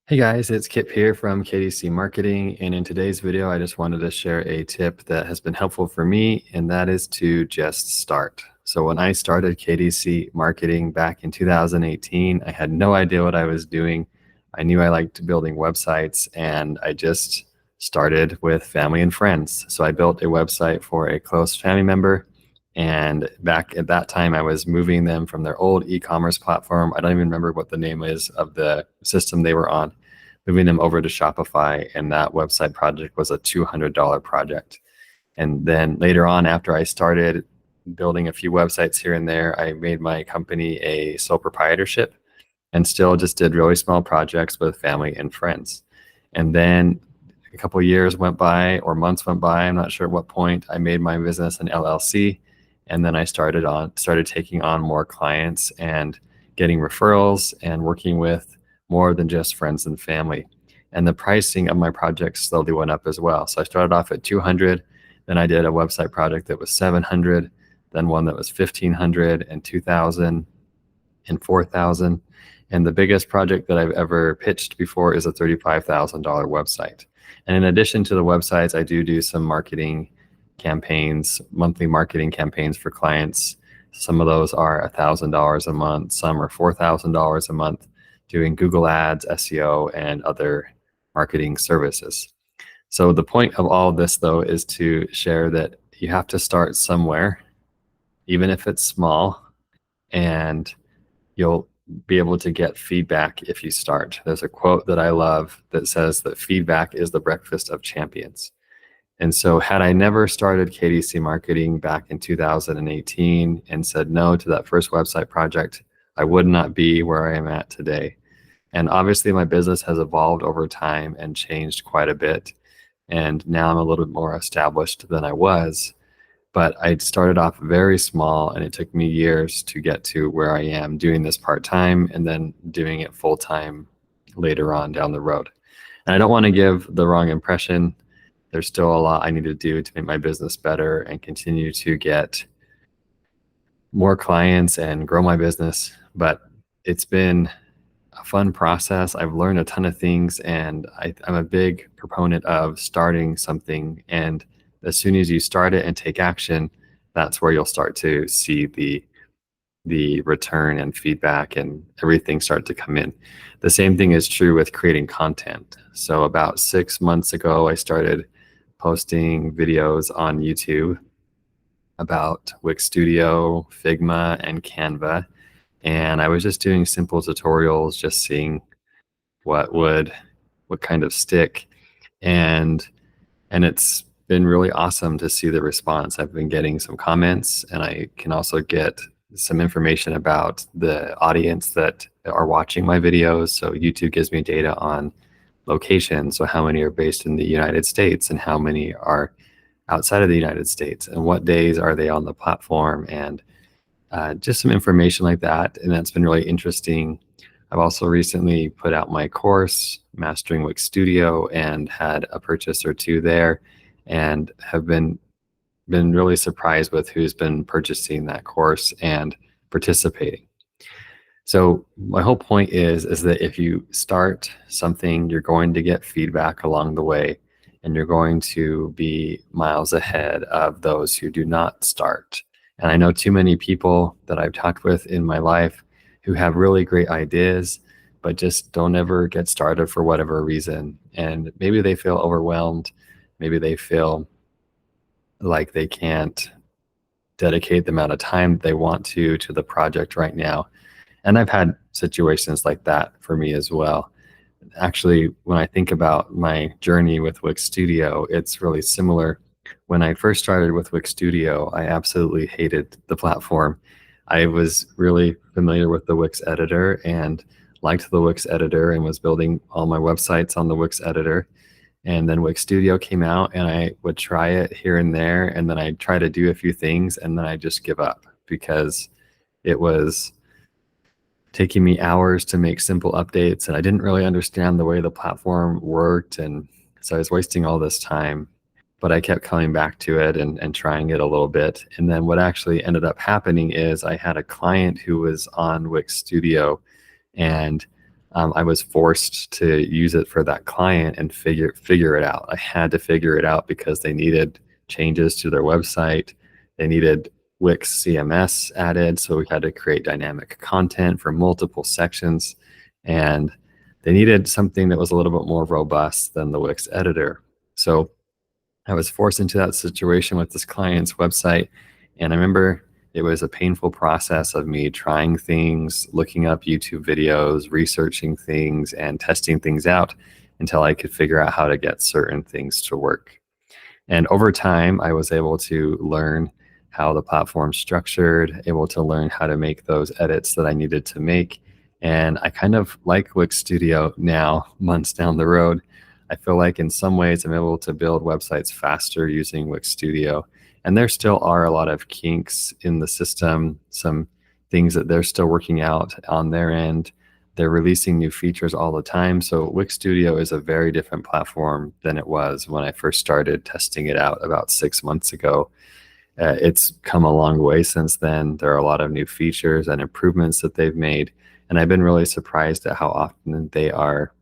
Hey guys, it's Kip here from KDC Marketing, and in today's video, I just wanted to share a tip that has been helpful for me, and that is to just start. So when I started KDC Marketing back in 2018, I had no idea what I was doing. I knew I liked building websites, and I just started with family and friends. So I built a website for a close family member, and back at that time, I was moving them from their old e-commerce platform. I don't even remember what the name is of the system they were on, moving them over to Shopify. And that website project was a $200 project. And then later on, after I started building a few websites here and there, I made my company a sole proprietorship and still just did really small projects with family and friends. And then a couple of years went by, or months went by, I'm not sure at what point, I made my business an LLC. And then I started taking on more clients and getting referrals and working with more than just friends and family. And the pricing of my projects slowly went up as well. So I started off at 200, then I did a website project that was 700, then one that was 1,500 and 2,000 and 4,000. And the biggest project that I've ever pitched before is a $35,000 website. And in addition to the websites, I do some marketing campaigns, monthly marketing campaigns for clients. Some of those are $1,000 a month, some are $4,000 a month, doing Google Ads, SEO, and other marketing services. So the point of all of this, though, is to share that you have to start somewhere, even if it's small, and you'll be able to get feedback if you start. There's a quote that I love that says that feedback is the breakfast of champions. And so had I never started KDC Marketing back in 2018 and said no to that first website project, I would not be where I am at today. And obviously my business has evolved over time and changed quite a bit. And now I'm a little bit more established than I was. But I started off very small, and it took me years to get to where I am doing this part-time and then doing it full-time later on down the road. And I don't want to give the wrong impression. There's still a lot I need to do to make my business better and continue to get more clients and grow my business. But it's been a fun process. I've learned a ton of things, and I'm a big proponent of starting something. And as soon as you start it and take action, that's where you'll start to see the return and feedback and everything start to come in. The same thing is true with creating content. So about 6 months ago, I started posting videos on YouTube about Wix Studio, Figma, and Canva. And I was just doing simple tutorials, just seeing what kind of stick. And it's been really awesome to see the response. I've been getting some comments, and I can also get some information about the audience that are watching my videos. So YouTube gives me data on location. So how many are based in the United States and how many are outside of the United States, and what days are they on the platform, and just some information like that. And that's been really interesting. I've also recently put out my course, Mastering Wix Studio, and had a purchase or two there, and have been really surprised with who's been purchasing that course and participating. So my whole point is that if you start something, you're going to get feedback along the way, and you're going to be miles ahead of those who do not start. And I know too many people that I've talked with in my life who have really great ideas, but just don't ever get started for whatever reason. And maybe they feel overwhelmed. Maybe they feel like they can't dedicate the amount of time they want to the project right now. And I've had situations like that for me as well. Actually, when I think about my journey with Wix Studio, it's really similar. When I first started with Wix Studio, I absolutely hated the platform. I was really familiar with the Wix editor and liked the Wix editor and was building all my websites on the Wix editor. And then Wix Studio came out, and I would try it here and there, and then I'd try to do a few things, and then I just give up because it was taking me hours to make simple updates, and I didn't really understand the way the platform worked, and so I was wasting all this time. But I kept coming back to it and trying it a little bit. And then what actually ended up happening is I had a client who was on Wix Studio, and I was forced to use it for that client and figure it out. I had to figure it out because they needed changes to their website. They needed Wix CMS added, so we had to create dynamic content for multiple sections, and they needed something that was a little bit more robust than the Wix editor. So I was forced into that situation with this client's website. And I remember it was a painful process of me trying things, looking up YouTube videos, researching things, and testing things out until I could figure out how to get certain things to work. And over time, I was able to learn how the platform's structured, able to learn how to make those edits that I needed to make. And I kind of like Wix Studio now, months down the road. I feel like in some ways I'm able to build websites faster using Wix Studio. And there still are a lot of kinks in the system, some things that they're still working out on their end. They're releasing new features all the time. So Wix Studio is a very different platform than it was when I first started testing it out about 6 months ago. It's come a long way since then. There are a lot of new features and improvements that they've made. And I've been really surprised at how often they are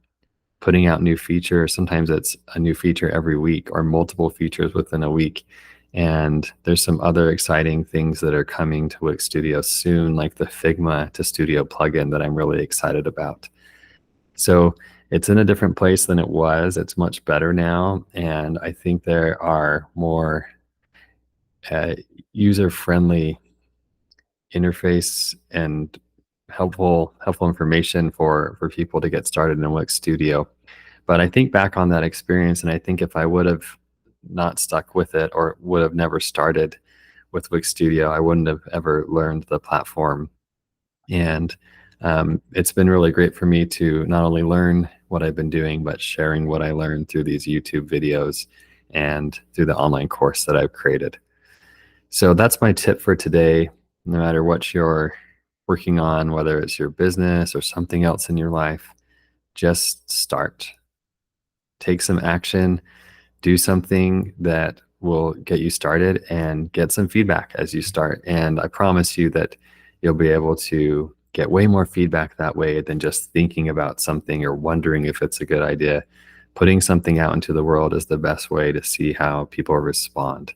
putting out new features. Sometimes it's a new feature every week or multiple features within a week. And there's some other exciting things that are coming to Wix Studio soon, like the Figma to Studio plugin that I'm really excited about. So it's in a different place than it was. It's much better now. And I think there are more uh, user-friendly interface and helpful information for people to get started in Wix Studio. But I think back on that experience, and I think if I would have not stuck with it or would have never started with Wix Studio, I wouldn't have ever learned the platform. And it's been really great for me to not only learn what I've been doing, but sharing what I learned through these YouTube videos and through the online course that I've created. So that's my tip for today. No matter what you're working on, whether it's your business or something else in your life, just start. Take some action, do something that will get you started and get some feedback as you start. And I promise you that you'll be able to get way more feedback that way than just thinking about something or wondering if it's a good idea. Putting something out into the world is the best way to see how people respond.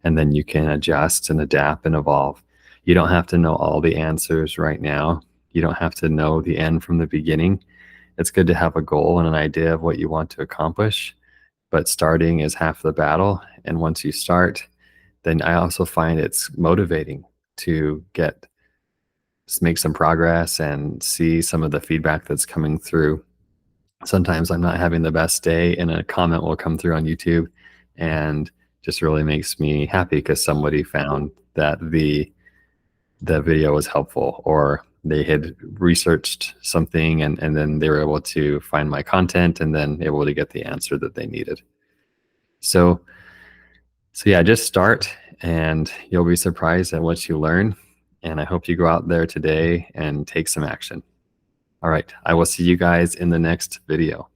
And then you can adjust and adapt and evolve. You don't have to know all the answers right now. You don't have to know the end from the beginning. It's good to have a goal and an idea of what you want to accomplish, but starting is half the battle. And once you start, then I also find it's motivating to make some progress and see some of the feedback that's coming through. Sometimes I'm not having the best day and a comment will come through on YouTube and just really makes me happy because somebody found that the video was helpful, or they had researched something and then they were able to find my content and then able to get the answer that they needed. So yeah, just start and you'll be surprised at what you learn. And I hope you go out there today and take some action. All right, I will see you guys in the next video.